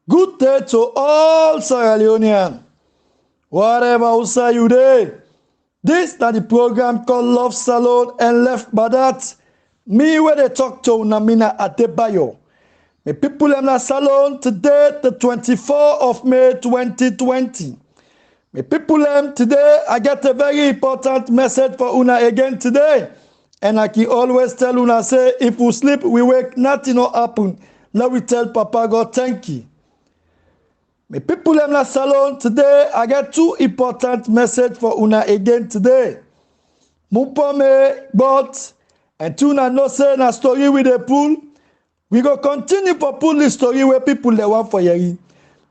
Good day to all Sierra Leoneans. Whatever you say you dey. This is the program called Love Salone, and left by that, me where they talk to Unamina Adebayo. My people in the salon today, the 24th of May 2020. My people today, I get a very important message for Una again today. And I can always tell Una, say, if we sleep, we wake, nothing will happen. Now we tell Papa God, thank you. My people in the salon today, I get two important messages for Una again today. Mupome, but, and Tuna no say na story with the pool. We go continue for pull the story where people they want for hearing.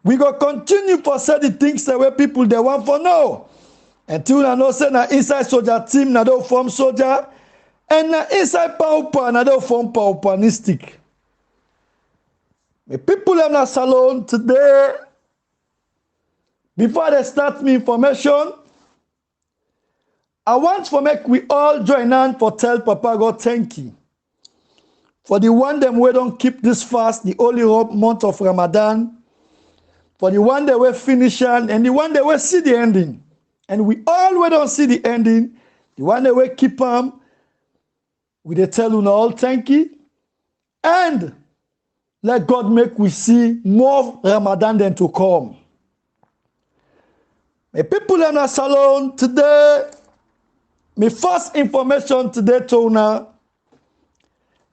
We go continue for say the things that where people they want for know. And Tuna no say na inside soldier team na do form soldier, and na inside power na do form paupanistic. The people in the salon today, before they start me information, I want to make we all join hand for tell Papa God thank you. For the one them we don't keep this fast, the holy month of Ramadan. For the one that we finish and the one that we see the ending. And we all we don't see the ending, the one that we keep we they tell you all thank you. And let God make we see more Ramadan than to come. My people in the salon today, my first information today to Una,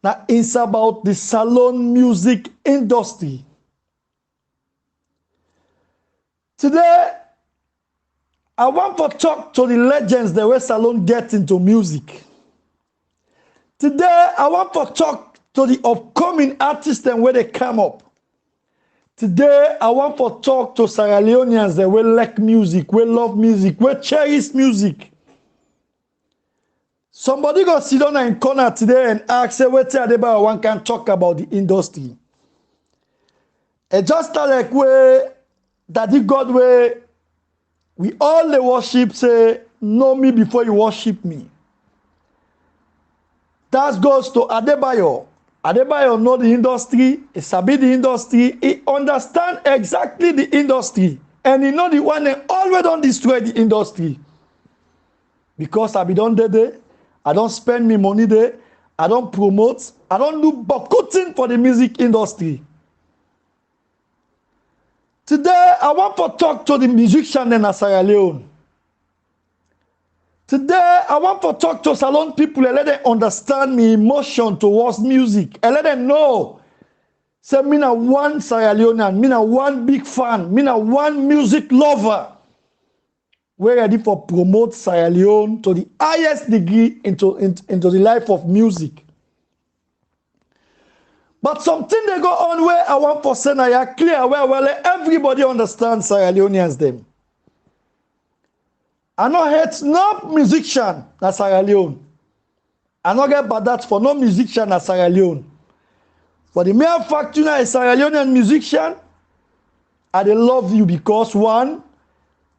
now is about the salon music industry. Today, I want to talk to the legends the way salon get into music. Today, I want to talk to the upcoming artists and where they come up. Today, I want to talk to Sierra Leoneans that will like music, will love music, will cherish music. Somebody go sit down in corner today and ask, say, what Adebayo one can talk about the industry. And just like way, Daddy God way, we all the worship say, know me before you worship me. That goes to Adebayo. Adebayo know the industry, he sabi the industry, he understand exactly the industry, and he know the one that always don't destroy the industry. Because I be done there, I don't spend me money there, I don't promote, I don't do boycotting for the music industry. Today, I want to talk to the musician in Sierra Leone. Today, I want to talk to salon people and let them understand my emotion towards music. And let them know, say, me na one Sierra Leonean, me na one big fan, me na one music lover. We're ready for promote Sierra Leone to the highest degree into the life of music. But something they go on where I want to say now clear where well everybody understands Sierra Leoneans them. I no hate no musician na Sierra Leone. I no get bad that for no musician na Sierra Leone. For the mere fact you are a Sierra Leonean musician, I dey love you because one,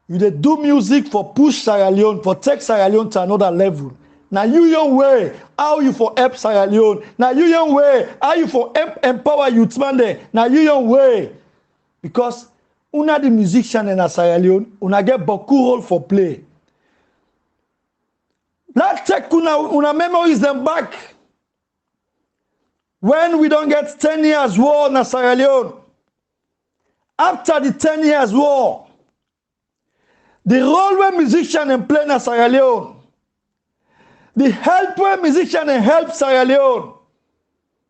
you dey do music for push Sierra Leone, for take Sierra Leone to another level. Now you your way, how you for help Sierra Leone. Now you your way, how you for empower youth man there. Now you your way. Because una the musician in Sierra Leone, una get beaucoup role for play. Let's take una memories them back. When we don't get 10 years war in Sierra Leone, after the 10 years war, the role where musician and play in Sierra Leone, the help where musician and help Sierra Leone.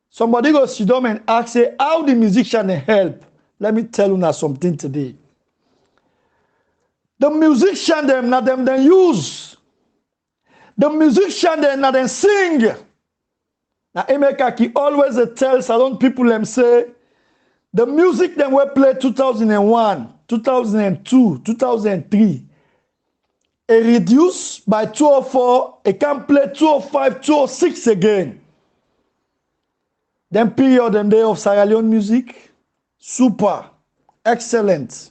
Somebody go sit down and ask, say, how the musician and help. Let me tell you now something today. The musician them not them use. The musician them not them sing. Now Emeka ki always tell salon people them say, the music them we play 2001, 2002, 2003. It reduced by 204, it can play 205, 206 again. Then period and day of Sierra Leone music, super, excellent.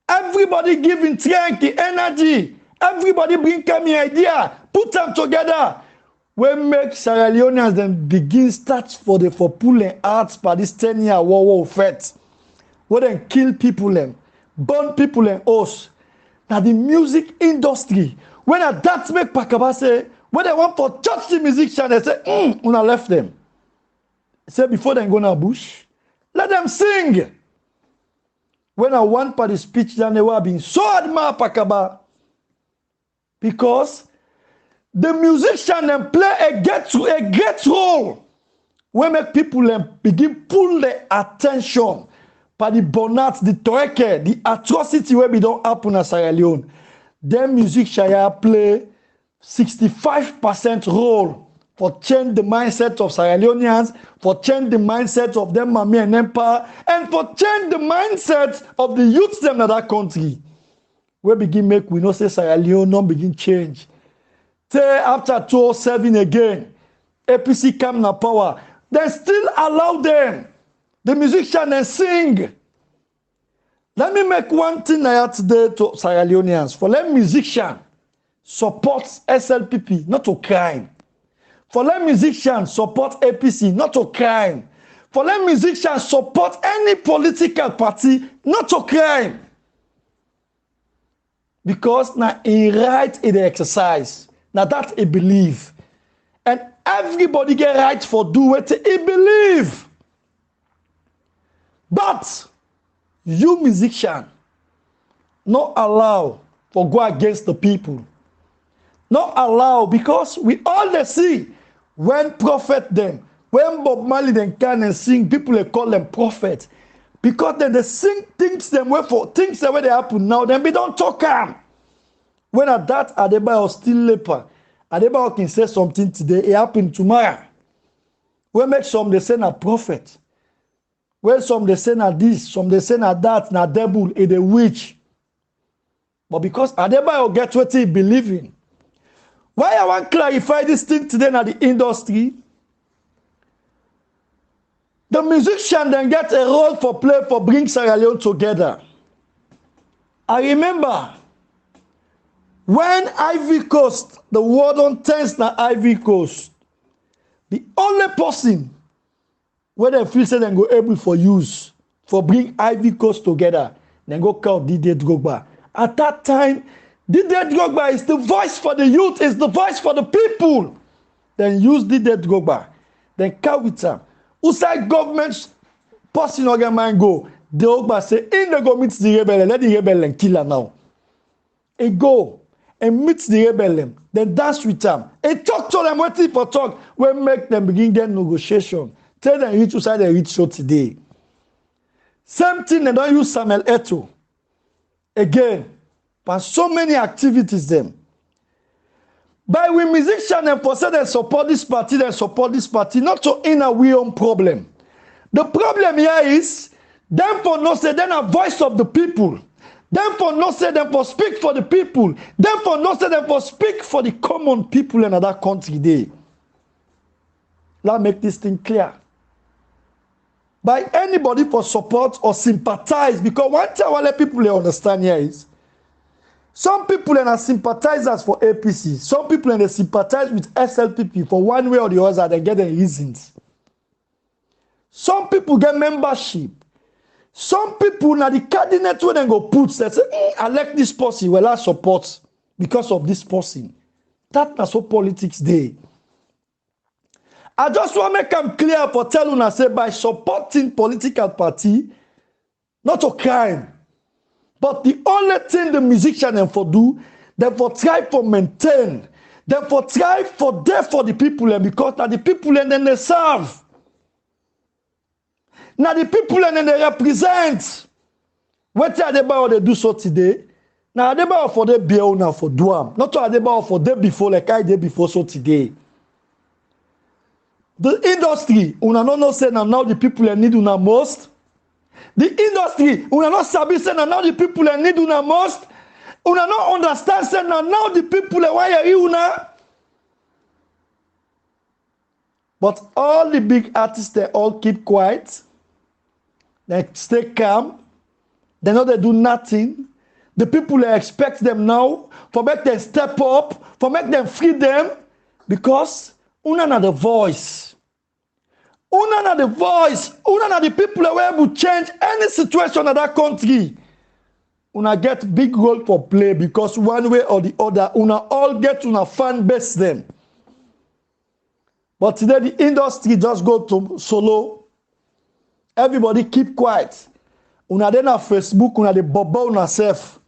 Everybody giving strength, energy. Everybody bring coming idea, put them together. We make Sierra Leoneans then begin start for pulling arts for this 10-year war fete. where they kill people them, burn people them house. Now the music industry, when that make Pakaba say, when they want for touch the musician, they say, una left them. Say before they go na bush, let them sing. When I want for the speech, then they were being so admire Pakaba. Because the musician then play a great role. We make people then begin pull their attention by the bonats, the torque, the atrocity where we don't happen in Sierra Leone. Them musicians play 65% role for change the mindset of Sierra Leoneans, for change the mindset of them Mami and Empire, and for change the mindset of the youths them in that country. We begin make we know say Sierra Leone non begin change. Say after 2007 again, APC come na power. They still allow them, the musicians, and sing. Let me make one thing here today to Sierra Leoneans. For let musicians support SLPP, not to crime. For let musicians support APC, not to crime. For let musicians support any political party, not to crime. Because now he right in the exercise. Now that he believe. And everybody get right for do what he believe. But you musician, not allow for go against the people. Not allow, because we all they see when prophet them, when Bob Marley then can and sing, people they call them prophet. Because then they sing things them way for things the way they happen now, then we don't talk them. When at that Adebayo still leper, Adebayo can say something today, it happened tomorrow. When make some they say na prophet. When some they say na this, some they say na that, na devil, a the witch. But because Adebayo get what he believe in. Why I want to clarify this thing today in the industry? The musician then get a role for play for bring Sierra Leone together. I remember when Ivory Coast, the war on tense na Ivory Coast, the only person where they feel say they go able for use for bring Ivory Coast together, then go call Didier Drogba. At that time, Didier Drogba is the voice for the youth, is the voice for the people. Then use Didier Drogba. Then Kawita. Outside government person organ man go. Drogba say, in the go meet the rebel, let the rebel kill her now. He go and meet the rebel, then dance with them. He talk to them, waiting for talk, when make them begin get negotiation. Tell them reach outside the reach show today. Same thing, they don't use Samuel Eto'o. Again, but so many activities them. By we musicians and for say they support this party, not to in a we own problem. The problem here is them for no say them a voice of the people. Them for no say them for speak for the people. Them for no say them for speak for the common people in that country day. Let's make this thing clear. By anybody for support or sympathize, because one thing I want let people understand here is some people are sympathizers for APC. Some people they sympathize with SLPP for one way or the other. They get their reasons. Some people get membership. Some people now the candidate when they go put, they say, I like this person. Well, I support because of this person. That's what politics day. I just want to make them clear for tell you say by supporting political party, not a crime. But the only thing the musician them for do, they for try for maintain, they for try for there for the people and because now the people and then they serve. Now the people and then they represent. What Adebayo they do so today? Now Adebayo for the beer now for Duam, not to Adebayo for day before like I did before so today. The industry, una no say now the people need una most. The industry, una not sabi say now the people need una most. Una not understand say now the people why you una. But all the big artists they all keep quiet. They stay calm. They know they do nothing. The people they expect them now for make them step up, for make them free them because una na the voice. Una na the voice, una na the people where will change any situation in that country. Una get big role for play because one way or the other, una all get una fan base them. But today the industry just go to solo. Everybody keep quiet. Una dey na Facebook, una dey bobo una self.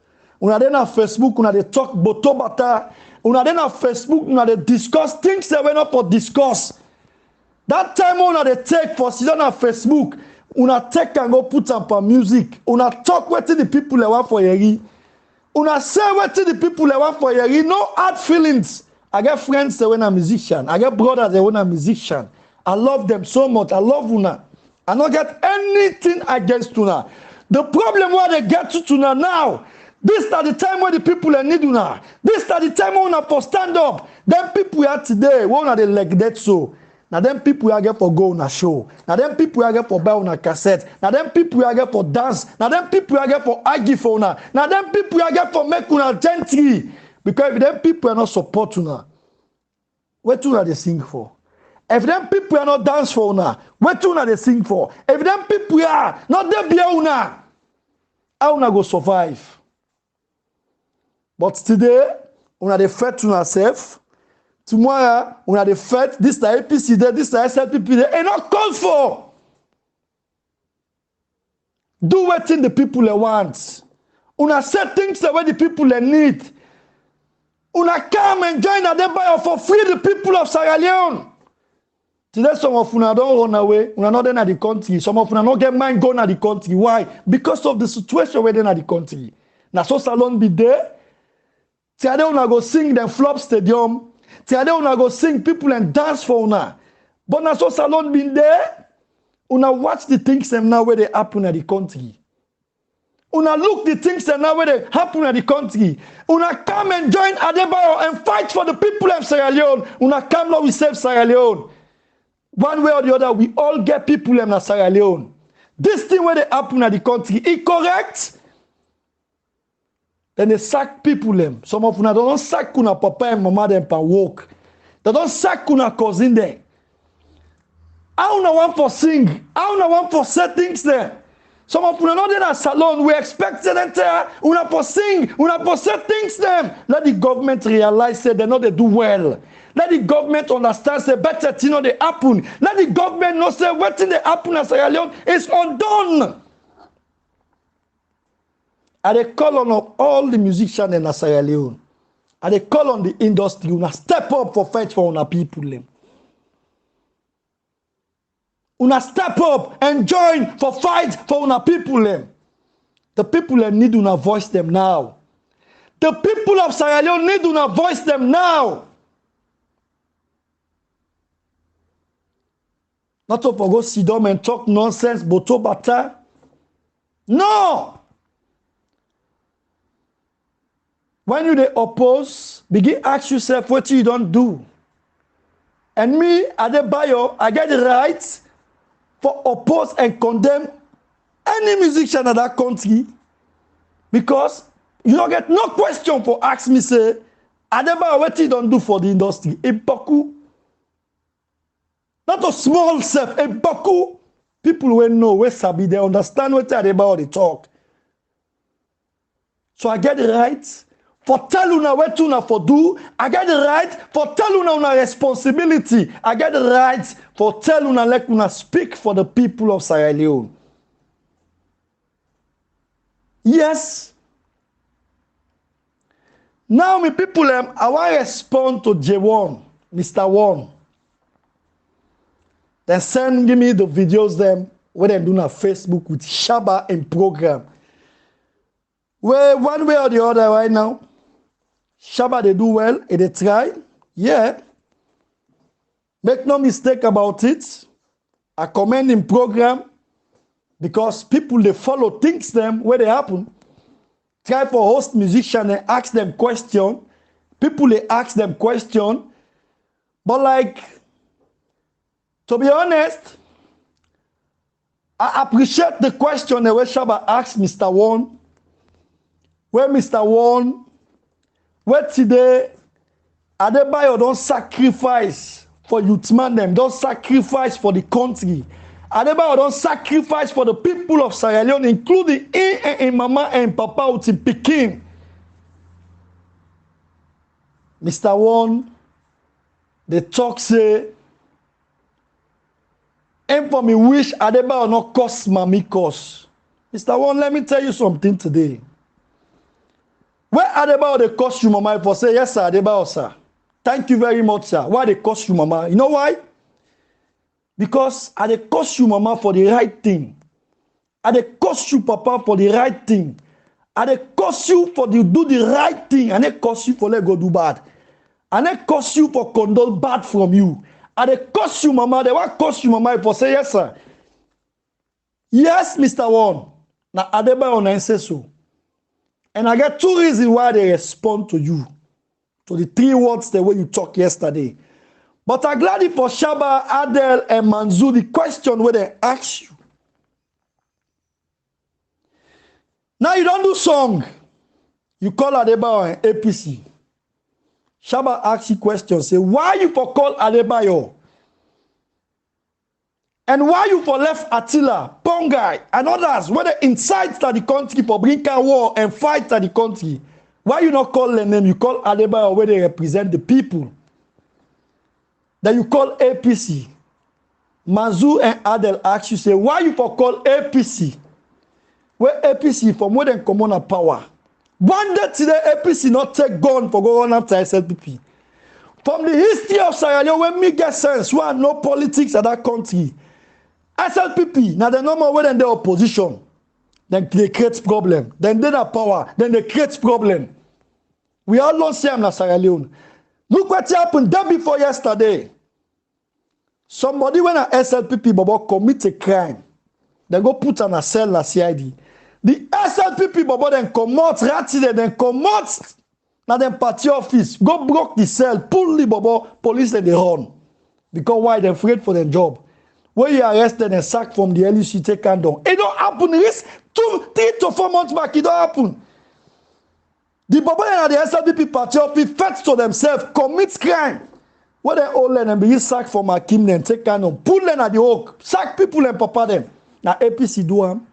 Una dey na Facebook, una dey talk boto bata. Una dey na Facebook, una dey discuss things that we not for discuss. That time una dey take for sit on Facebook, una take and go put up for music. Una talk wetin the people they want for yeri. Una say wetin the people they want for yeri. No hard feelings. I get friends that when a musician. I get brothers that when a musician. I love them so much. I love una. I don't get anything against una. The problem where they get to una now, this is the time where the people need una. This is the time when una for stand up. Them people here today, when are they like that so? Now them people here get for go on a show. Now them people here get for buy on a cassette. Now them people here get for dance. Now them people here get for argue for una. Now them people here get for make una gentry. Because if them people are not support una, what una they sing for? If them people are not dance for una, what una they sing for? If them people are not there be una, how una go survive? But today, una they fight to yourself. Tomorrow, una they fight. This the APC there, this the SLPP there. And not called for. Do what the people they want. Una say things the way the people they need. Una come and join Adebayo for free the people of Sierra Leone. Today, some of una don't run away. Una not in the country. Some of una not get mind going to the country. Why? Because of the situation where they in the country. Now, so salon be there. Today, una go sing the flop stadium. Today, una go sing people and dance for una. But now, so salon be there. Una watch the things them now where they happen in the country. Una look the things that now where they happen in the country. Una come and join Adebayo and fight for the people of Sierra Leone. Una come now we save Sierra Leone. One way or the other, we all get people in Sierra Leone. This thing where they happen in the country, is correct? Then they sack people them. Some of una don't sack kuna papa and mama them per walk. They don't sack kuna cousin them. How una want for sing? How una want for say things there? Some of una not in a salon. We expect them to una for sing, una for say things them. Let the government realize that they know they do well. Let the government understand say better thing know they happen. Let the government know say what thing they happen in Sierra Leone is undone. And they call on all the musicians in Sierra Leone. And they call on the industry. Una step up for fight for una people. Una step up and join for fight for una people. The people need una voice them now. The people of Sierra Leone need una voice them now. Not to go sit down and talk nonsense, boto bata. No! When you they oppose, begin ask yourself what you don't do. And me, Adebayo, I get the right for oppose and condemn any musician in that country because you don't get no question for ask me say, Adebayo, what you don't do for the industry? Epoku. Not a small self, Epoku. People will know where Sabi, they understand what Adebayo they talk. So I get the right for tell una what una for do. I get the right for tell una responsibility. I get the right for tell una let una speak for the people of Sierra Leone. Yes. Now me people I want to respond to J1, Mr. One. Then send me the videos them where they do on Facebook with Shaba and program. Well, one way or the other right now, Shaba they do well, and they try. Yeah. Make no mistake about it. I commend him program because people they follow things them where they happen. Try for host musician and ask them question. People they ask them question. But like, to be honest, I appreciate the question the way Shaba asked Mr. One. Where Mr. One, where today Adebayo don't sacrifice for youth man them, don't sacrifice for the country. Adebayo don't sacrifice for the people of Sierra Leone, including in mama and papa with him Peking. Mr. One, the talk say, and for me wish Adebayo not cost mommy cost. Mr. One, let me tell you something today. Where Adebayo they cost you mama for say, yes sir, Adebayo sir. Thank you very much, sir. Why they cost you mama? You know why? Because I they cost you mama for the right thing. I they cost you papa for the right thing. I they cost you for the do the right thing. And they cost you for let go do bad. And they cost you for condole bad from you. And they cost you mama. They want cost you mama for say yes sir. Yes, Mr. One. Now Adebayo na say so. And I get two reasons why they respond to you. To the three words the way you talk yesterday. But I'm glad for Shaba, Adel, and Manzu, the question where they ask you. Now you don't do song. You call Adebayo and APC. Shaba asks you questions. Say, why you for call Adebayo? And why you for left Attila, Pongai, and others, where they incite the country for bringing war and fight the country? Why you not call them name? You call Adebayo where they represent the people. Then you call APC. Manzu and Adel ask you, say, why you for call APC? Where APC from where they come on power? One day today, APC not take gun for going after SLPP. From the history of Sierra Leone, when me get sense, why no politics at that country? SLPP, now the normal way in the opposition. Then they create problem. Then they have power. Then they create problem. We all don't see them in Sierra Leone. Look what happened day before yesterday. Somebody when a SLPP Bobo commit a crime, they go put on a cell na CID. The SLPP Bobo then come out, then come out na them party office, go block the cell, pull the Bobo, police and they run. Because why? They're afraid for their job. When you arrested and sacked from the LUC, take hand down. It don't happen. It's 2, 3 to 4 months back. It don't happen. The Bobo and the SLPP party office fetch to themselves, commit crime. When they all learn and be sacked from Akim, then take hand down, pull them at the hook, sack people and papa them. Now APC do them.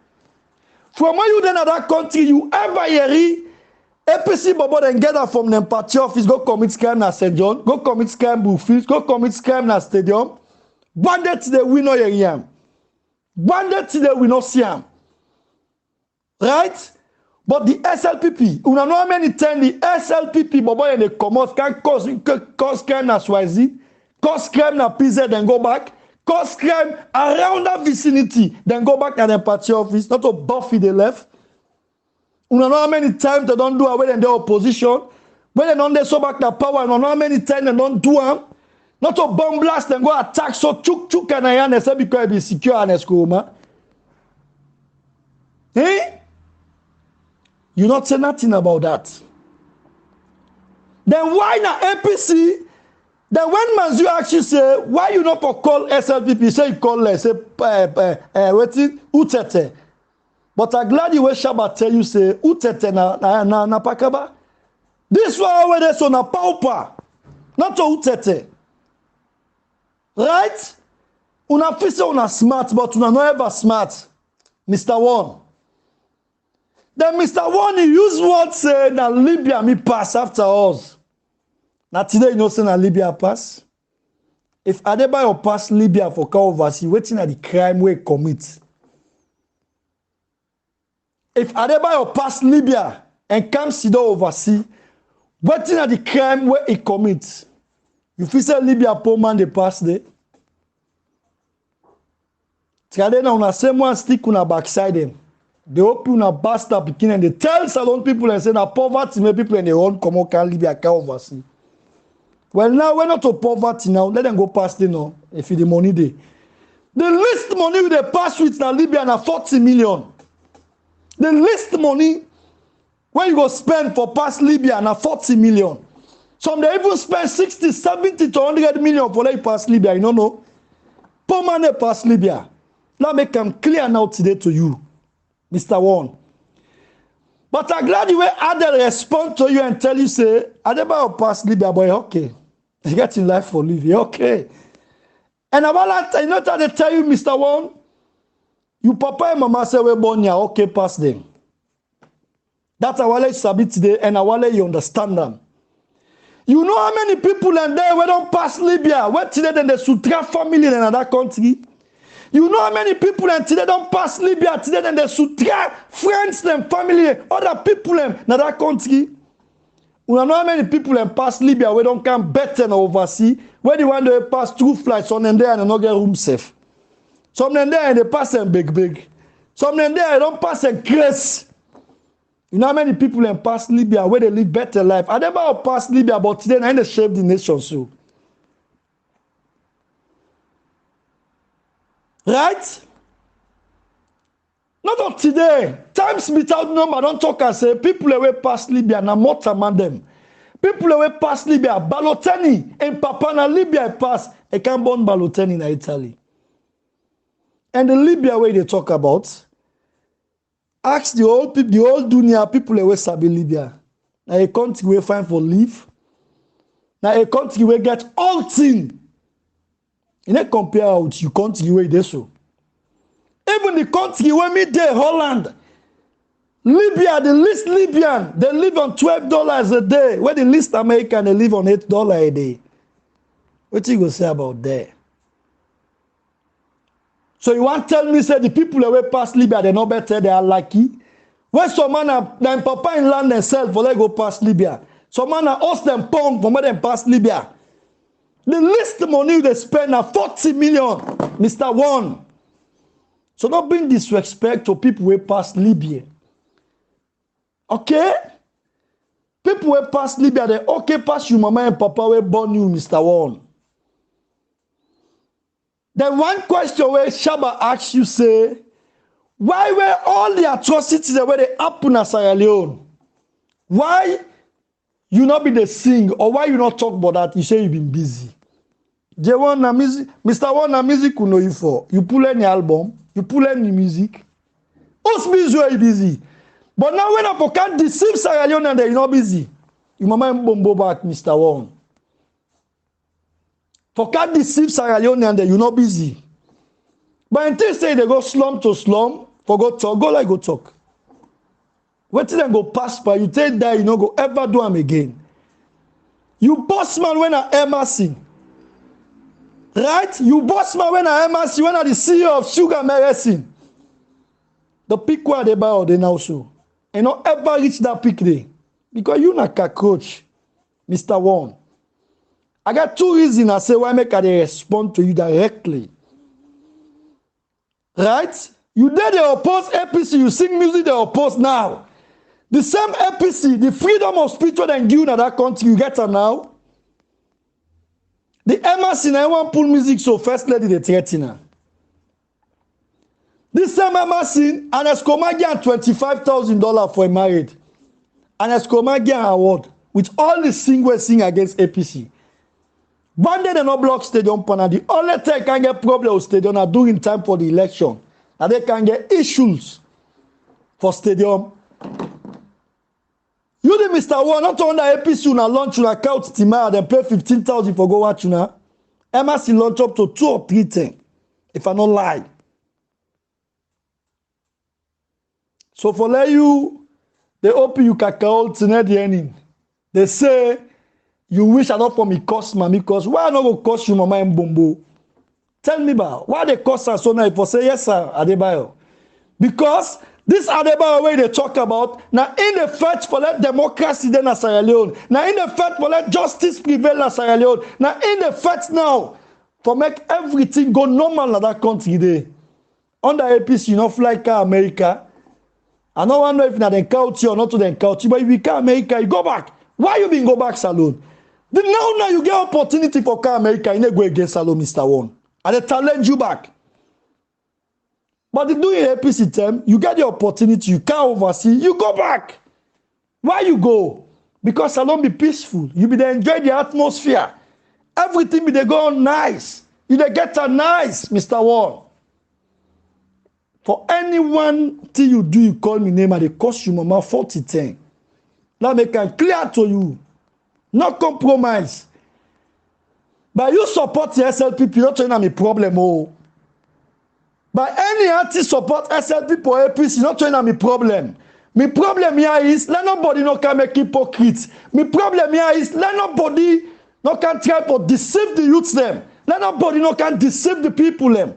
From when you then at that country, you ever hear APC Bobo then get that from them party office, go commit crime na St. John, go commit crime Bullfields, go commit crime na Stadium. Bandit today we know him. Bandit today we not see him. Right? But the SLPP, you know how many times the SLPP Bobo and the commerce can cause crime na Swazi, cause crime na PZ, then go back, cause crime around that vicinity, then go back to the party office, not to Buffy they left. You know how many times they don't do away in the opposition, when they don't so back the power, you know how many times they don't do them. Not to bomb blast and go attack so chuk and I say because it be secure and escoma. Eh? You not say nothing about that. Then why na APC? Then when Manzu actually say, why you not for call SLPP? Say you call say waiting Utete. But I'm glad you will Shaba tell you say Utete na Pakaba. This one where they so na pauper. Not to Utete. Right? Una feel una smart, but una not ever smart. Mr. One. Then Mr. One, he use what say na Libya me pass after us. Now today you know say na Libya pass. If Adebayo pass Libya for car overseas, waiting at the crime we commit. If Adebayo pass Libya and come sit down overseas, waiting at the crime where he commits. You feel say Libya poor man they pass there. Tiade na una same one stick una backside them. They open una bastard picking and they tell Salon people and say na poverty make people and they run come out can Libya can oversee. Well now we're not to poverty now. Let them go past it now. If the money they. The least money they pass with na Libya na 40 million. The least money when you go spend for past Libya na 40 million. Some they even spend 60, 70 to 100 million for let pass Libya. You don't know. Poor man they pass Libya. Now make them clear now today to you, Mr. One. But I'm glad you will Adel respond to you and tell you say, Adebayo pass Libya, boy, okay. You get in life for Libya, okay. And I know that they tell you, Mr. One, you papa and mama say we born here, okay, pass them. That's how I sabi today, and how you understand them. You know how many people and there we don't pass Libya, where today then the Sutra family in another country. You know how many people and today don't pass Libya, today then the Sutra friends, them family, other people in another country. You know how many people and pass Libya, we don't come better overseas, where they want to pass through flights on them there and not get room safe. Some them there and they pass them big. Some them there they don't pass them crazy. You know how many people in past Libya where they live better life? I never passed Libya, but today they shape the nation so. Right? Not of today. Times without number don't talk and say people away past Libya na more among them. People away past Libya, Baloteni and Papana Libya pass. I can't born Baloteni in Italy. And the Libya way they talk about. Ask the old people, the old dunya people away sabi Libya. Now a country we find for live. Now a country we get all thing. You don't compare with you country where they so. Even the country where me there, Holland, Libya, the least Libyan, they live on $12 a day. Where the least American, they live on $8 a day. What you go say about that? So you want to tell me, say the people away past Libya, they're not better, they are lucky. When some man them papa in land themselves for they go past Libya. Some man host them pound from where they pass Libya. The least money they spend are 40 million, Mr. One. So don't bring disrespect to people who pass Libya. Okay? People who pass Libya, they okay pass you, mama and papa will born you, Mr. One. Then one question where Shaba asks you, say, why were all the atrocities that were they happen in Sierra Leone? Why you not be the sing, or why you not talk about that? You say you been busy. J1 na music, Mr. One na music you know you for. You pull any album, you pull any music. Us busy where you busy. But now when I can't deceive Sierra Leone and you're not busy. You mama bombo back, Mr. One. For can't deceive Sierra Leone and you're not busy. But until say they go slum to slum, for go talk, go like go talk. Wait till they go pass by, you take that, you know, go ever do them again. You boss man when I MRC. Right? You boss man when I MRC, when I the CEO of Sugar Medicine. The peak where they buy or they now so. And not ever reach that peak there. Because you not a coach, Mr. One. I got two reasons I say why make I respond to you directly. Right? You did the oppose APC, you sing music they oppose now. The same APC, the freedom of speech they give you in that country, you get her now. The MRC now want pull music, so first lady they threaten her. This same MRC, and Escomagian $25,000 for a married. And Escomagian award with all the singers sing against APC. One day they no block stadium panel. The only thing can get problem with stadium are during time for the election. And they can get issues for stadium. You the Mr. One, not on the APC na launch una count Timaya, then pay 15,000 for go watch una. MRC launch up to 2 or 3 things. If I not lie. So for let you, they open you cacao to the ending. They say, you wish I not for me cost mommy because why I not go cost you mama and bombo? Tell me about why they cost us so now if I say yes sir, Adebayo. Because this Adebayo way they talk about now in the fight for that democracy then in Sierra Leone. Now in the fight for that justice prevail in Sierra Leone. Now in the fight now for make everything go normal in that country there. Under APC, you know, fly car America. I don't know if na the country or not to the country, but if you come America, you go back. Why you been go back salon? Now you get opportunity for car America, you need go against salon, Mr. One. And they challenge you back. But doing APC term, you get the opportunity, you can't oversee, you go back. Why you go? Because salon be peaceful. You be there enjoy the atmosphere. Everything be there go on nice. You dey get a nice, Mr. One. For anyone till you do, you call me name and they cost you mama 40-10. Now make it clear to you. No compromise. But you support the SLPP, not turn a problem. Oh. But any anti-support SLP for APC, not turn a problem. My problem here is, let nobody no can make hypocrites. My problem here is, let nobody no can try to deceive the youths them. Let nobody no can deceive the people them.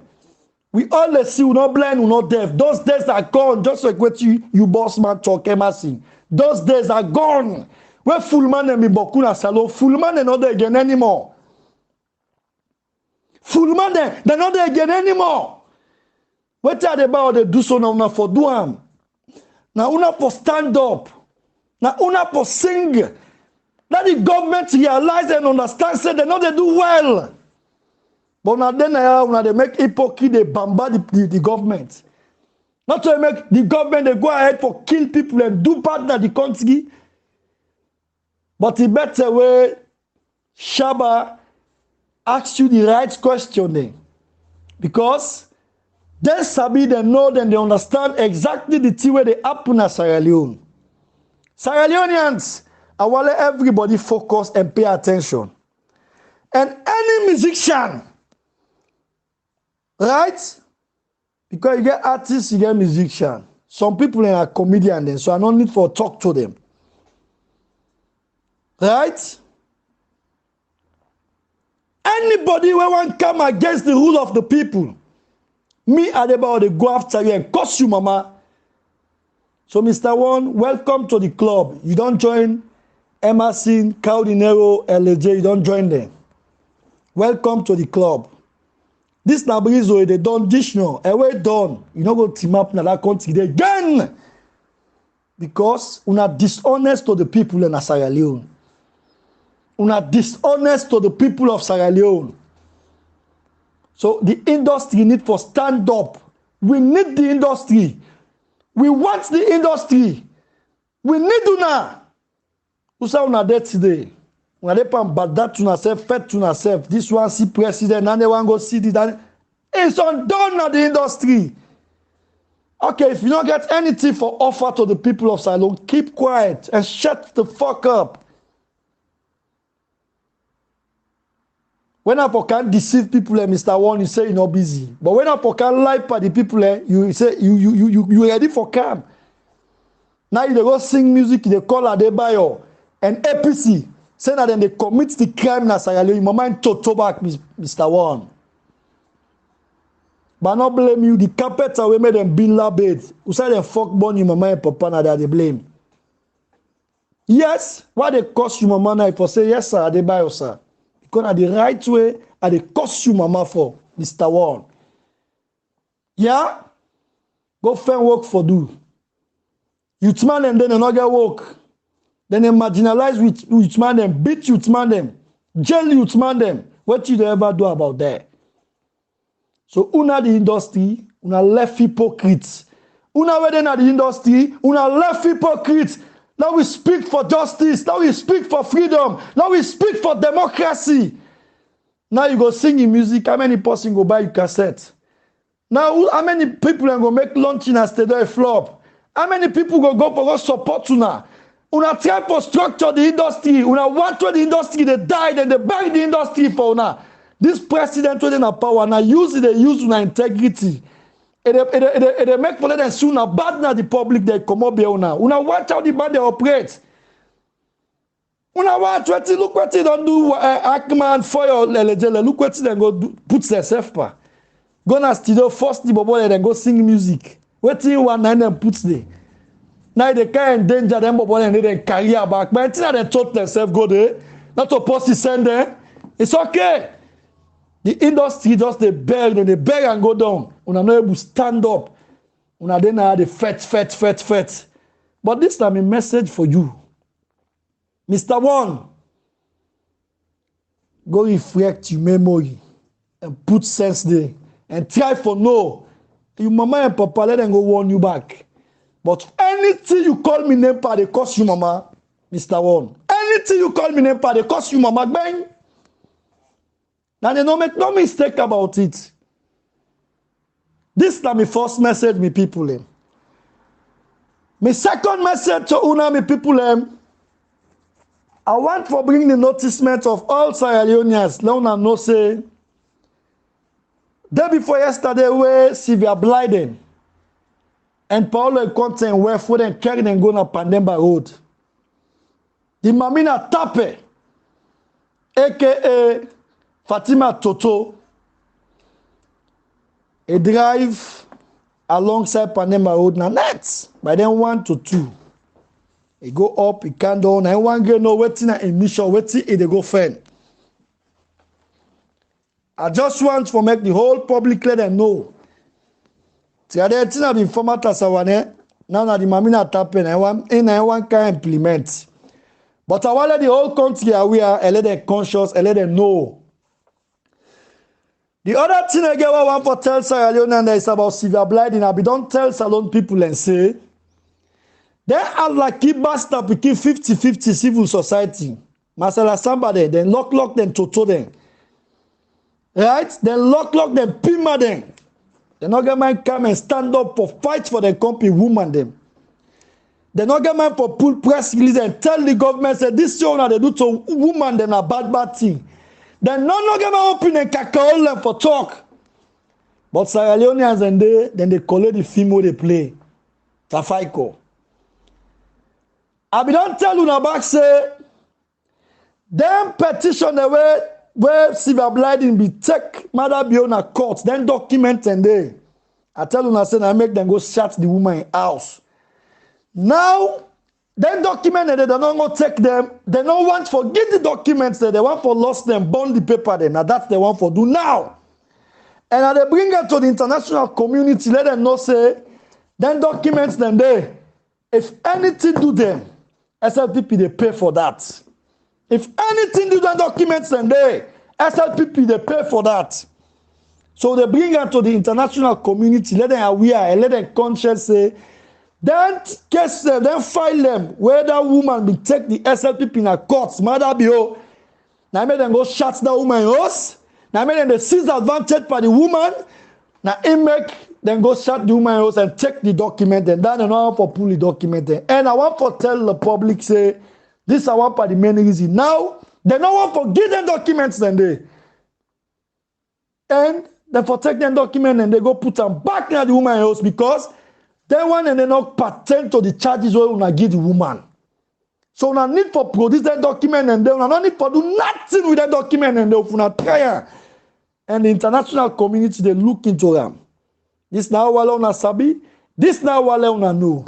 We always see, we not blind, we not deaf. Those days are gone, just like what you boss man talk, Emerson. Those days are gone. Where full man and me bokuna salo, full man and not there again anymore. Full man, they're not there again anymore. What are they about? They do so now for do am. Now una for stand up. Now una for sing. Let the government realize and understand say they know they do well. But now then they make hypocrite, they bombard the government. Not to make the government they go ahead for kill people and do bad in the country. But the better way, Shaba asks you the right question then. Because they sabi, they know, then they understand exactly the thing where they happen at Sierra Leone. Sierra Leoneans, I want let everybody focus and pay attention. And any musician, right? Because you get artists, you get musicians. Some people are comedians, then, so I don't need for talk to them. Right? Anybody who want come against the rule of the people, me Adebayo, they go after you and curse you, mama. So, Mr. One, welcome to the club. You don't join Emerson, Caldinero, LJ, you don't join them. Welcome to the club. This Nabrizo, they done this now. Away done. You don't go team up in that country again. Because we are dishonest to the people in Sierra Leone. We are dishonest to the people of Sierra Leone. So the industry need for stand up. We need the industry. We want the industry. We need una. Who say una there today? Una dey pan bad to yourself, fed to yourself. This one see president, and they want go see the. It's undone at the industry. Okay, if you don't get anything for offer to the people of Sierra Leone, keep quiet and shut the fuck up. When I can deceive people, Mr. One, you say you're not busy. But when I can lie for the people, you say you ready for camp. Now you go sing music, they call Adebayo and APC, say that then they commit the crime in Sierra Leone. My mind to back, Mr. One. But not blame you. The carpets we made them bin labed. Who say them fuck born you, mama and papa, now they blame. Yes, why they cost you, mama, now if I say yes, sir, Adebayo, sir. Because the right way, and they cost you, mama, for Mr. One. Yeah? Go find work for do. Youth man them, then they not get work. Then they marginalize youth man them, beat youth man them, jail youth man them. What you ever do about that? So, una the industry, una left hypocrites. Una within the industry, una left hypocrites. Now we speak for justice. Now we speak for freedom. Now we speak for democracy. Now you go sing in music. How many person go buy your cassette? Now how many people are going to make launching and stay there flop? How many people go for go support una? Una try to structure the industry. Una want to the industry. They died and they bury the industry for una. This president within a power now use una integrity. It make for them soon a bad na the public they come up here now. Una watch how the band they operate. Una watch what look what they don't do Ackman fire LJ. Look what they go do, put themselves pa. Go na studio first the bobo then go sing music. What you want and them put there. Now they can't endanger them bobo and they carry back. But until they taught themselves go there, not to post send there. It's okay. The industry just they beg and go down. Una not able to stand up. Una then have the fet. But this time a message for you. Mr. One, go reflect your memory and put sense there. And try for no. Your mama and papa let them go warn you back. But anything you call me name pa, they cost you mama, Mr. One. Anything you call me name pa, they cost you mama, bang. Now they don't make no mistake about it. This is my first message, me people. My second message to una, me people. I want to bring the noticement of all Sierra Leoneans. Let una know say, day before yesterday, where Sylvia Blyden and Paulo Content were for them carrying and going up Pandemba Road. The Mamina Tape, aka Fatima Toto, a drive alongside Pandemba Road na net by then 1 to 2. He go up, he can down, and one girl know waiting at emission, waiting they go fend. I just want to make the whole public let them know. See, I didn't have informat as I want now that the Mamina tapping, I want can implement. But I want let the whole country aware, and let them conscious, and let them know. The other thing I get, I want to tell Sierra Leone is about Sylvia Blyden. I be don't tell Salon people and say, they are like bastard picking 50-50 civil society. Masala somebody, then lock them, toto them. Right? Then lock them, pima them. The not man come and stand up for fight for the company, woman them. The not man for pull press release and tell the government say this show they do to woman them a bad thing. Then no man open and cacao them for talk. But Sierra Leoneans and they collect the female they play. Tafaiko. I be don't tell you back say them petition the way where Sylvia Blyden be take Mother Biona court, then document and they. I tell you say I make them go shut the woman in house. Now, then document and they don't go take them. They don't want to forget the documents that they want for lost them, burn the paper them. Now that's the one for do now. And now they bring it to the international community, let them know say, then documents them there. If anything do them, SLPP they pay for that. If anything do the documents and they SLPP they pay for that. So they bring it to the international community, let them aware and let them conscious say, then case them, then file them where that woman be take the SLPP in a court, mother bio. Now make them go shut that woman house. Now make them seize advantage by the woman. Now it make then go shut the woman house and take the document and then another for pull the document. And I want to tell the public say this I want for the main reason. Now they don't want to give them documents then they. And they for take them document and they go put them back near the woman house because they want and they not pertain to the charges where we give the woman. So we need for produce that document and they don't need for do nothing with that document and they will try. And the international community they look into them. This now wale una sabi, this now wale una know.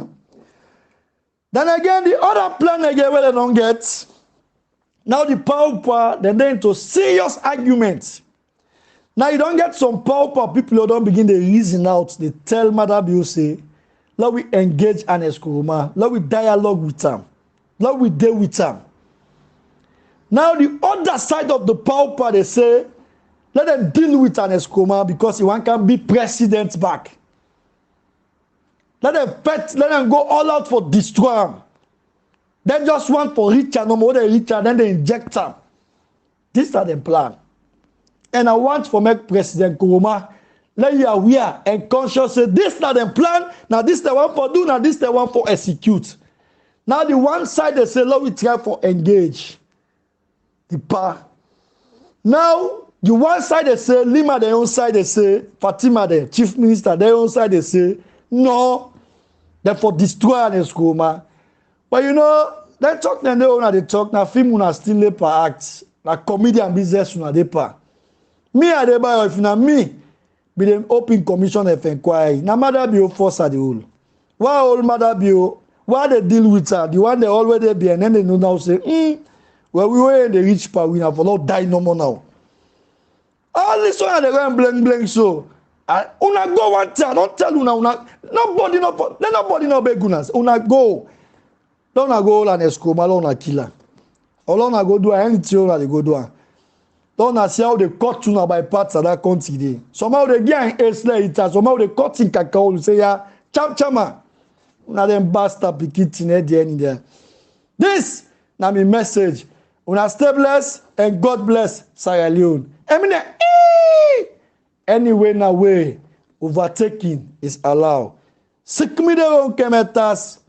Then again, the other plan again where they don't get. Now the power, then they into serious arguments. Now you don't get some power people who don't begin to reason out. They tell Mother Bill say, let we engage Ernest Koroma, let we dialogue with them, let we deal with them. Now the other side of the power, they say, let them deal with Ernest Koroma because he can be president back. Let them go all out for destroy him. They just want for Richard, no more than Richard, then they inject him. This are the plan. And I want to make President Koroma let you aware and conscious say this not the plan, now this the one for do, now this the one for execute. Now the one side they say, let we try for engage the power. Now the one side they say, Lima their own side they say, Fatima the chief minister their own side they say, no, they for destroy Ernest Koroma. But you know, they talk then they talk, now film una still lay per act, na comedian business una dey pa. Me I dey buy if na me be the open commission of inquiry. Now Mother Bio force at the whole. Why old Mother Bio? Why they deal with her? The one they already be and then they know now say, well, we were in the rich part, we have not die no more now. All this one they go blank so. Una go one time, don't tell una nobody no beg unas. Una go. Don't go and Escoma, una killer. All una go do anything una they go do. Don't see how they cut tuna by parts of that country day. Somehow they get an later, somehow they cut in cacao, say, yeah, chama. Una them bastard pikitin at the end there. This, now my message. Una stay blessed and God bless Sierra Leone. Anyway, now way, overtaking is allowed. Sikmide on kemetas.